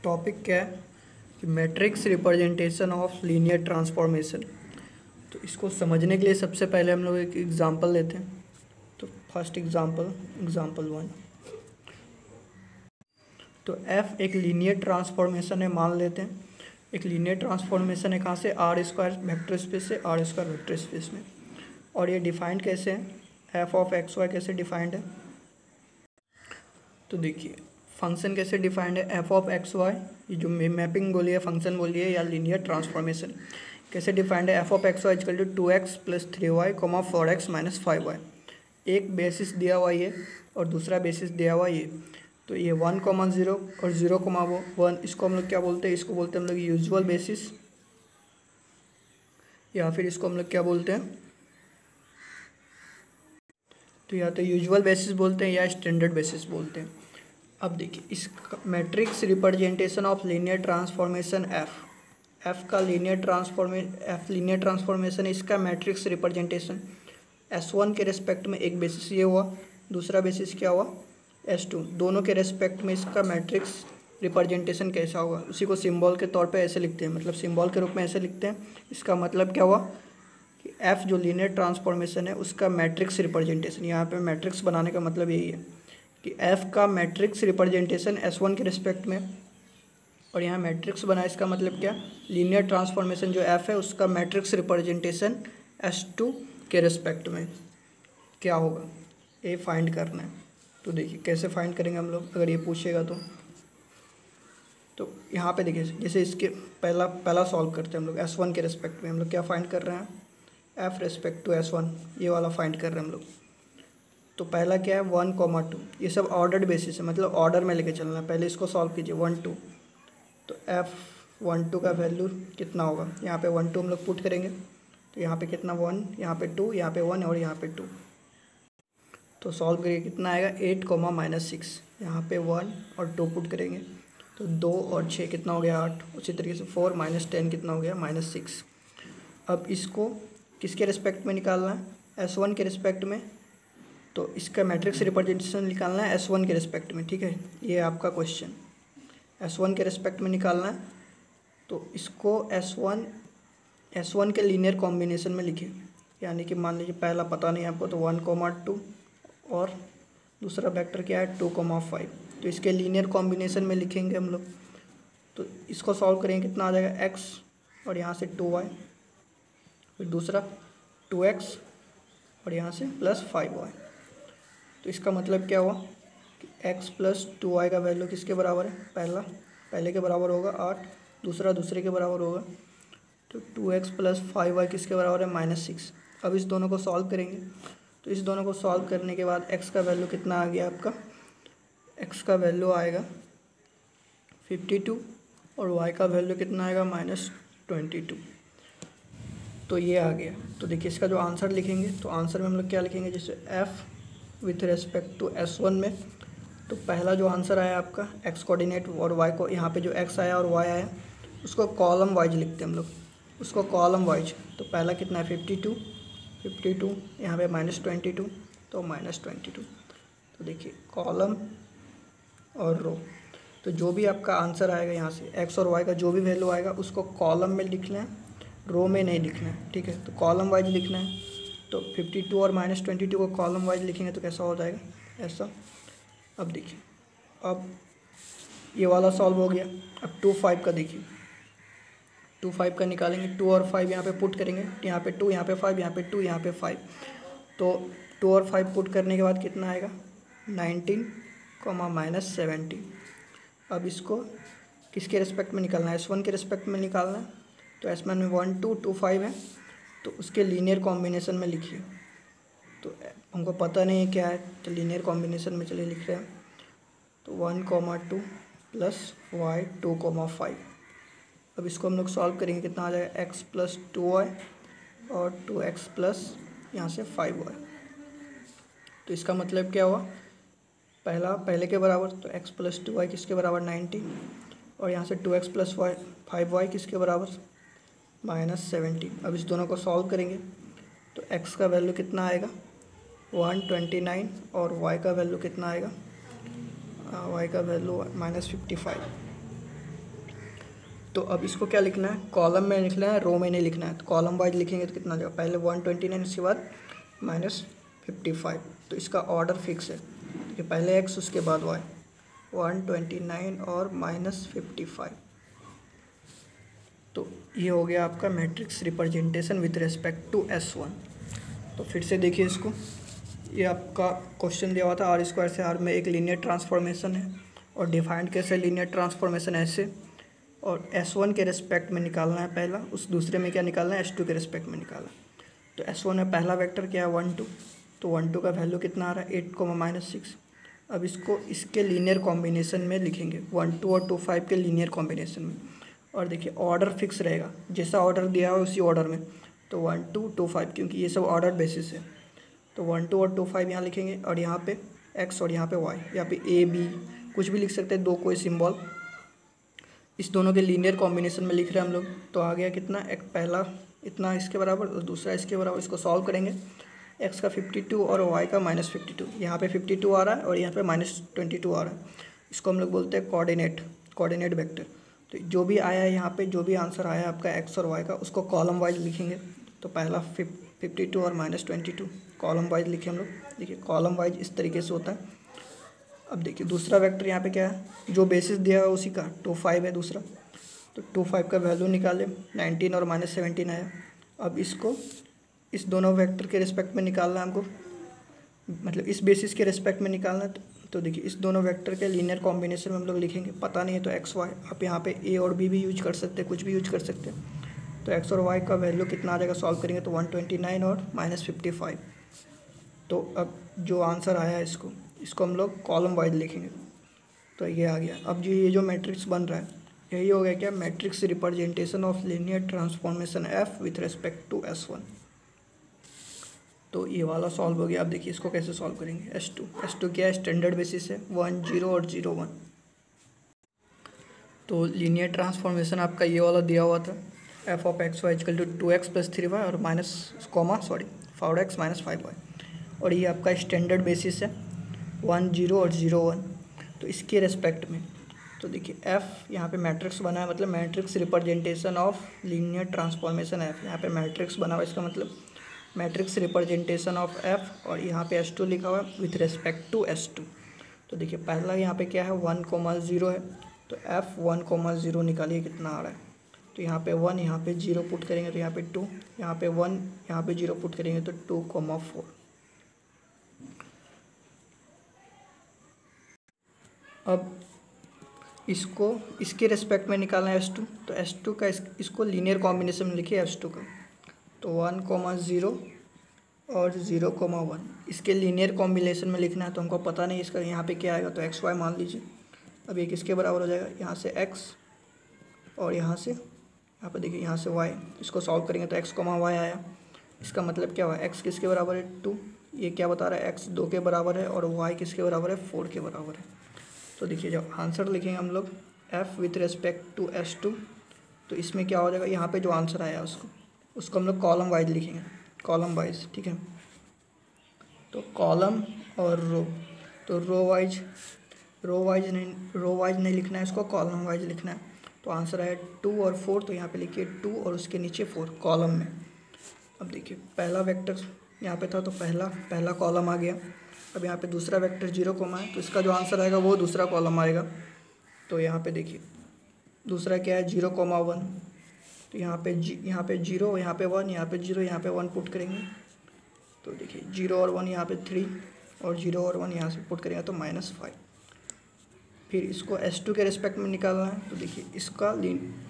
Topic क्या है कि matrix representation of linear transformation. तो इसको समझने के लिए सबसे पहले हम लोग एक एग्जांपल लेते हैं। तो फर्स्ट एग्जांपल 1। तो f एक लीनियर ट्रांसफॉर्मेशन है, मान लेते हैं एक लीनियर ट्रांसफॉर्मेशन है कहाँ से, आर स्क्वायर वेक्टर स्पेस से आर स्क्वायर वेक्टर स्पेस में। और ये डिफाइंड कैसे है, f ऑफ एक्स वाई कैसे डिफाइंड है। तो देखिए फंक्शन कैसे डिफाइंड है, f ऑफ एक्स वाई, ये जो मैपिंग बोलिए फंक्शन बोलिए या लीनियर ट्रांसफॉर्मेशन कैसे डिफाइंड है। f of X Y equal to 2x plus 3y comma 4x minus 5y। एक बेसिस दिया हुआ ये और दूसरा बेसिस दिया हुआ ये। तो ये 1,0 और 0,1 इसको हम लोग क्या बोलते हैं, इसको बोलते हैं हम लोग यूजुअल बेसिस, या फिर इसको हम लोग क्या बोलते हैं, तो या तो यूजुअल बेसिस बोलते हैं या स्टैंडर्ड बेसिस बोलते हैं। अब देखिए इस matrix representation of linear transformation F का लीनियर ट्रांसफॉर्मेशन इसका मैट्रिक्स रिप्रेजेंटेशन S1 के रेस्पेक्ट में एक बेसिस ये हुआ, दूसरा बेसिस क्या हुआ S2, दोनों के रेस्पेक्ट में इसका मैट्रिक्स रिप्रेजेंटेशन कैसा होगा, उसी को सिंबल के तौर पे ऐसे लिखते हैं, मतलब सिंबल के रूप में ऐसे लिखते हैं। इसका मतलब क्या हुआ कि F जो लीनियर ट्रांसफॉर्मेशन है उसका मैट्रिक्स रिप्रेजेंटेशन, यहाँ पे मैट्रिक्स बनाने का मतलब यही है कि F का मैट्रिक्स रिप्रेजेंटेशन S1 के रिस्पेक्ट में, और यहाँ मैट्रिक्स बना इसका मतलब क्या, लीनियर ट्रांसफॉर्मेशन जो F है उसका मैट्रिक्स रिप्रेजेंटेशन S2 के रिस्पेक्ट में क्या होगा, ये फाइंड करना है। तो देखिए कैसे फाइंड करेंगे हम लोग अगर ये पूछेगा तो यहाँ पे देखिए जैसे इसके पहला सॉल्व करते हैं हम लोग S1 के रिस्पेक्ट में। हम लोग क्या फाइंड कर रहे हैं, F रेस्पेक्ट टू S1, ये वाला फाइंड कर रहे हैं हम लोग। तो पहला क्या है 1,2, ये सब ऑर्डर्ड बेसिस है, मतलब ऑर्डर में लेके चलना है। पहले इसको सॉल्व कीजिए 1 2, तो F12 का वैल्यू कितना होगा, यहाँ पे 1 2 हम लोग पुट करेंगे। तो यहाँ पे कितना 1, यहाँ पे 2, यहाँ पे 1 और यहाँ पे 2। तो सॉल्व करिए कितना आएगा 8,-6, यहाँ पे 1 और 2 पुट करेंगे तो 2 और 6 कितना हो गया 8। उसी तरीके से 4 - 10 कितना हो गया -6। अब इसको किसके रिस्पेक्ट में निकालना है, S1 के रिस्पेक्ट में। तो इसका मैट्रिक्स रिप्रेजेंटेशन निकालना है S1 के रिस्पेक्ट में, ठीक है, ये आपका क्वेश्चन S1 के रिस्पेक्ट में निकालना है। तो इसको S1 के लीनियर कॉम्बिनेशन में लिखिए, यानी कि मान लीजिए पहला पता नहीं आपको तो 1,2 और दूसरा वेक्टर क्या है 2,5, तो इसके लीनियर कॉम्बिनेशन में लिखेंगे हम लोग। तो इसको सॉल्व करेंगे कितना आ जाएगा x और यहाँ से 2y, फिर दूसरा 2x और यहाँ से +5y। तो इसका मतलब क्या हुआ कि x + 2y का वैल्यू किसके बराबर है, पहले के बराबर होगा 8, दूसरे के बराबर होगा। तो 2x + 5y किसके बराबर है -6। अब इस दोनों को सॉल्व करेंगे। तो इस दोनों को सॉल्व करने के बाद x का वैल्यू कितना आ गया आपका, x का वैल्यू आएगा 52 और y का वैल्यू कितना आएगा -22। तो ये आ गया। तो देखिए इसका जो आंसर लिखेंगे, तो आंसर में हम लोग क्या लिखेंगे, जैसे f with respect to S1 में। तो पहला जो आंसर आया आपका x कोऑर्डिनेट और y को, यहाँ पे जो x आया और y आया उसको कॉलम वाइज लिखते हैं हम लोग, उसको कॉलम वाइज। तो पहला कितना है 52, यहाँ पे -22, तो -22। तो देखिए कॉलम और रो, तो जो भी आपका आंसर आएगा यहाँ से x और y का जो भी वैल्यू आएगा उसको कॉलम में लिखना है, रो में नहीं लिखना है, ठीक है। तो कॉलम वाइज लिखना है। तो 52 और -22 को कॉलम वाइज लिखेंगे तो कैसा हो जाएगा ऐसा। अब देखिए अब ये वाला सॉल्व हो गया। अब 2 5 का देखिए, 2 5 का निकालेंगे, 2 और 5 यहाँ पे पुट करेंगे, यहाँ पे 2, यहाँ पे 5, यहाँ पे 2, यहाँ पे 5। तो 2 और 5 पुट करने के बाद कितना आएगा 19, -17। अब इसको किसके रिस्पेक्ट में निकालना है, S1 के रिस्पेक्ट में निकालना है। तो S1 में 1 2 2 5 है, तो उसके लीनियर कॉम्बिनेशन में लिखिए। तो हमको पता नहीं है क्या है, तो लीनियर कॉम्बिनेशन में चलिए लिख रहे हैं। तो 1,2 + y 2,5। अब इसको हम लोग सॉल्व करेंगे, कितना आ जाएगा x + 2y और 2x + यहाँ से 5y। तो इसका मतलब क्या हुआ, पहले के बराबर, तो x + 2y किसके बराबर 90, और यहाँ से 2x + 5y किसके बराबर -17। अब इस दोनों को सॉल्व करेंगे तो x का वैल्यू कितना आएगा 129 और y का वैल्यू कितना आएगा, y का वैल्यू -55। तो अब इसको क्या लिखना है, कॉलम में लिखना है, रो में नहीं लिखना है। तो कॉलम वाइज लिखेंगे तो कितना आ जाएगा, पहले 129 उसके बाद -55। तो इसका ऑर्डर फिक्स है कि पहले एक्स उसके बाद वाई, 129 और -55। तो ये हो गया आपका matrix representation with respect to S1। तो फिर से देखिए इसको, ये आपका क्वेश्चन दिया हुआ था R² से R में एक लीनियर ट्रांसफॉर्मेशन है और डिफाइंड कैसे लीनियर ट्रांसफॉर्मेशन ऐसे, और S1 के रिस्पेक्ट में निकालना है पहला, उस दूसरे में क्या निकालना है, S2 के रिस्पेक्ट में निकालना। तो S1 में पहला वेक्टर क्या है 1 2, तो 1 2 का वैल्यू कितना आ रहा है 8, -6। अब इसको इसके लीनियर कॉम्बिनेशन में लिखेंगे, 1 2 और 2 5 के लीनियर कॉम्बिनेशन में। और देखिए ऑर्डर फिक्स रहेगा, जैसा ऑर्डर दिया है उसी ऑर्डर में। तो 1 2 2 5, क्योंकि ये सब ऑर्डर बेसिस है। तो 1 2 और 2 5 यहाँ लिखेंगे, और यहाँ पे x और यहाँ पे y, यहाँ पे a b कुछ भी लिख सकते हैं, दो कोई सिंबल। इस दोनों के लीनियर कॉम्बिनेशन में लिख रहे हैं हम लोग। तो आ गया कितना, एक पहला इतना इसके बराबर और दूसरा इसके बराबर। इसको सॉल्व करेंगे, x का 52 और y का -52। यहाँ पे 52 आ रहा है और यहाँ पे -22 आ रहा है। इसको हम लोग बोलते हैं कोऑर्डिनेट वेक्टर। तो जो भी आया है यहाँ पे, जो भी आंसर आया है आपका x और y का, उसको कॉलम वाइज लिखेंगे। तो पहला 52 और -22 कॉलम वाइज लिखे हम लोग। देखिए कॉलम वाइज इस तरीके से होता है। अब देखिए दूसरा वेक्टर यहाँ पे क्या है, जो बेसिस दिया है उसी का 2 5 है दूसरा। तो 2 5 का वैल्यू निकाले, 19 और -17 आया। अब इसको इस दोनों वेक्टर के रिस्पेक्ट में निकालना है हमको, मतलब इस बेसिस के रिस्पेक्ट में निकालना है। तो देखिए इस दोनों वेक्टर के लीनियर कॉम्बिनेशन में हम लोग लिखेंगे। पता नहीं है तो एक्स वाई, आप यहाँ पे ए और बी भी यूज कर सकते हैं, कुछ भी यूज कर सकते हैं। तो एक्स और वाई का वैल्यू कितना आ जाएगा, सॉल्व करेंगे तो 129 और -55। तो अब जो आंसर आया है इसको हम लोग कॉलम वाइज लिखेंगे। तो ये आ गया। अब जो ये जो मैट्रिक्स बन रहा है, यही हो गया क्या, matrix representation of linear transformation F with respect to S1। तो ये वाला सॉल्व हो गया। अब देखिए इसको कैसे सॉल्व करेंगे। S2 क्या है, स्टैंडर्ड बेसिस है, 1 0 और 0 1। तो लीनियर ट्रांसफॉर्मेशन आपका ये वाला दिया हुआ था, f(x(y) = 2x + 3y और -4x - 5y। और ये आपका स्टैंडर्ड बेसिस है 1 0 और 0 1। तो इसके रेस्पेक्ट में तो देखिए f यहाँ पे मैट्रिक्स बना है, मतलब matrix representation of linear transformation f। यहाँ पे मैट्रिक्स बना हुआ है, इसका मतलब मैट्रिक्स रिप्रेजेंटेशन ऑफ f। और यहाँ पे S2 लिखा हुआ है विथ रेस्पेक्ट टू S2। तो देखिए पहला यहाँ पे क्या है, 1 0 है। तो f 1 0 निकालिए कितना आ रहा है। तो यहाँ पे 1, यहाँ पे 0 पुट करेंगे तो यहाँ पे 2, यहाँ पे 1, यहाँ पे 0 पुट करेंगे तो 2 4। अब इसको इसके रेस्पेक्ट में निकालना है S2। तो S2 का इसको लीनियर कॉम्बिनेशन में लिखिए S2 का। तो 1 0 और 0 1 इसके लीनियर कॉम्बिनेशन में लिखना है। तो हमको पता नहीं इसका यहाँ पे क्या आएगा, तो एक्स वाई मान लीजिए। अब ये किसके बराबर हो जाएगा, यहाँ से x और यहाँ पे देखिए यहाँ से y। इसको सॉल्व करेंगे तो x y आया। इसका मतलब क्या हुआ, x किसके बराबर है 2, ये क्या बता रहा है x 2 के बराबर है, और y किसके बराबर है 4 के बराबर है। तो देखिए जब आंसर लिखेंगे हम लोग f with respect to S2, तो इसमें क्या हो जाएगा, यहाँ पे जो आंसर आया उसको हम लोग कॉलम वाइज लिखेंगे, कॉलम वाइज, ठीक है। तो कॉलम और रो, तो रो वाइज नहीं लिखना है, इसको कॉलम वाइज लिखना है। तो आंसर है 2 और 4, तो यहाँ पे लिखिए 2 और उसके नीचे 4 कॉलम में। अब देखिए पहला वेक्टर यहाँ पे था, तो पहला कॉलम आ गया। अब यहाँ पे दूसरा वेक्टर 0 है, तो इसका जो आंसर आएगा वो दूसरा कॉलम आएगा। तो यहाँ पे देखिए दूसरा क्या है 0 1। तो यहाँ पे 0, यहाँ पे 1, यहाँ पे 0, यहाँ पे 1 पुट करेंगे। तो देखिए 0 और 1 यहाँ पे 3, और 0 और 1 यहाँ से पुट करेंगे तो -5। फिर इसको S2 के रिस्पेक्ट में निकालना है। तो देखिए इसका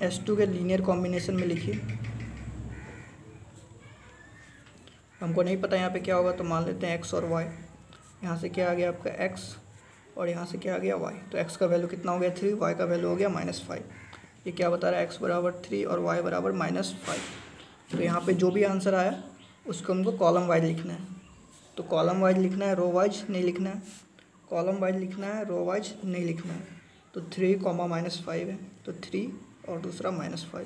S2 के लीनियर कॉम्बिनेशन में लिखिए। हमको नहीं पता यहाँ पे क्या होगा, तो मान लेते हैं x और y। यहाँ से क्या आ गया आपका x और यहाँ से क्या आ गया y। तो x का वैल्यू कितना हो गया 3, y का वैल्यू हो गया -5। ये क्या बता रहा है, x बराबर 3 और y बराबर -5। तो यहाँ पे जो भी आंसर आया उसको हमको कॉलम वाइज लिखना है। तो कॉलम वाइज लिखना है, रो वाइज नहीं लिखना है। कॉलम वाइज लिखना है, रो वाइज नहीं लिखना है। तो 3 -5 है, तो 3 और दूसरा -5।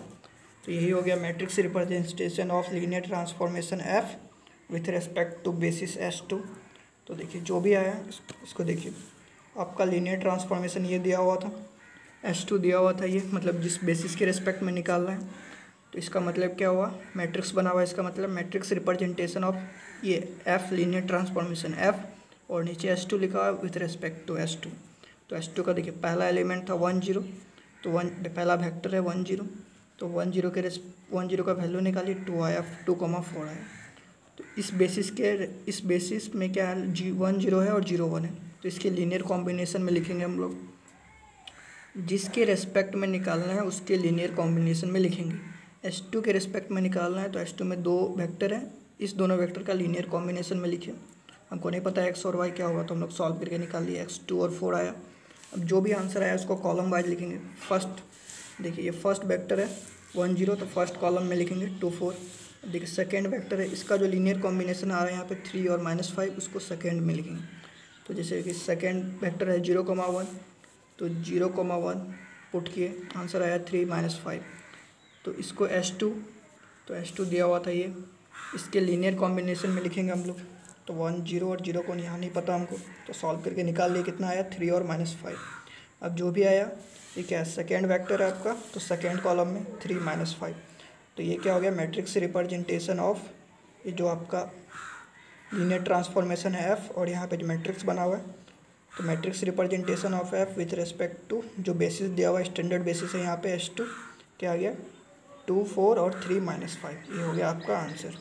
तो यही हो गया matrix representation of linear transformation f with respect to basis S2। तो देखिए जो भी आया इसको देखिए, आपका लीनियर ट्रांसफॉर्मेशन ये दिया हुआ था S2 दिया हुआ था, ये मतलब जिस बेसिस के रिस्पेक्ट में निकालना है। तो इसका मतलब क्या हुआ, मैट्रिक्स बना हुआ है, इसका मतलब मैट्रिक्स रिप्रेजेंटेशन ऑफ ये F लीनियर ट्रांसफॉर्मेशन F, और नीचे S2 लिखा हुआ है विथ रिस्पेक्ट टू S2। तो S2 का देखिए पहला एलिमेंट था 1 0, तो पहला वेक्टर है 1 0, तो 1 0 के 1 0 का वैल्यू निकालिए, 2 आया, 2,4 आया। तो इस बेसिस में क्या है, 1 0 है और 0 1 है, तो इसके लीनियर कॉम्बिनेशन में लिखेंगे हम लोग। जिसके रेस्पेक्ट में निकालना है उसके लीनियर कॉम्बिनेशन में लिखेंगे। S2 के रेस्पेक्ट में निकालना है तो S2 में 2 वेक्टर हैं, इस दोनों वेक्टर का लीनियर कॉम्बिनेशन में लिखिए। हमको नहीं पता x और y क्या होगा, तो हम लोग सॉल्व करके निकाल लिए, x 2 और 4 आया। अब जो भी आंसर आया उसको कॉलम वाइज लिखेंगे। फर्स्ट देखिए, ये फर्स्ट वेक्टर है 1 0, तो फर्स्ट कॉलम में लिखेंगे 2 4। देखिए सेकेंड वेक्टर है, इसका जो लीनियर कॉम्बिनेशन आ रहा है यहाँ पे 3 और -5, उसको सेकेंड में लिखेंगे। तो जैसे कि सेकेंड वेक्टर है 0,1, तो 0,1 पुट किए, आंसर आया 3 -5। तो इसको S2, तो S2 दिया हुआ था ये, इसके लीनियर कॉम्बिनेशन में लिखेंगे हम लोग। तो 1 0 और 0 को यहाँ नहीं पता हमको, तो सॉल्व करके निकाल लिए, कितना आया 3 और -5। अब जो भी आया ये क्या है, सेकेंड वेक्टर है आपका, तो सेकेंड कॉलम में 3 -5। तो ये क्या हो गया, मैट्रिक्स रिप्रेजेंटेशन ऑफ ये जो आपका लीनियर ट्रांसफॉर्मेशन है F, और यहाँ पे जो मैट्रिक्स बना हुआ है, तो matrix representation of F with respect to जो बेसिस दिया हुआ है, स्टैंडर्ड बेसिस है यहाँ पे S2, क्या आ गया 2 4 और 3 -5। ये हो गया आपका आंसर।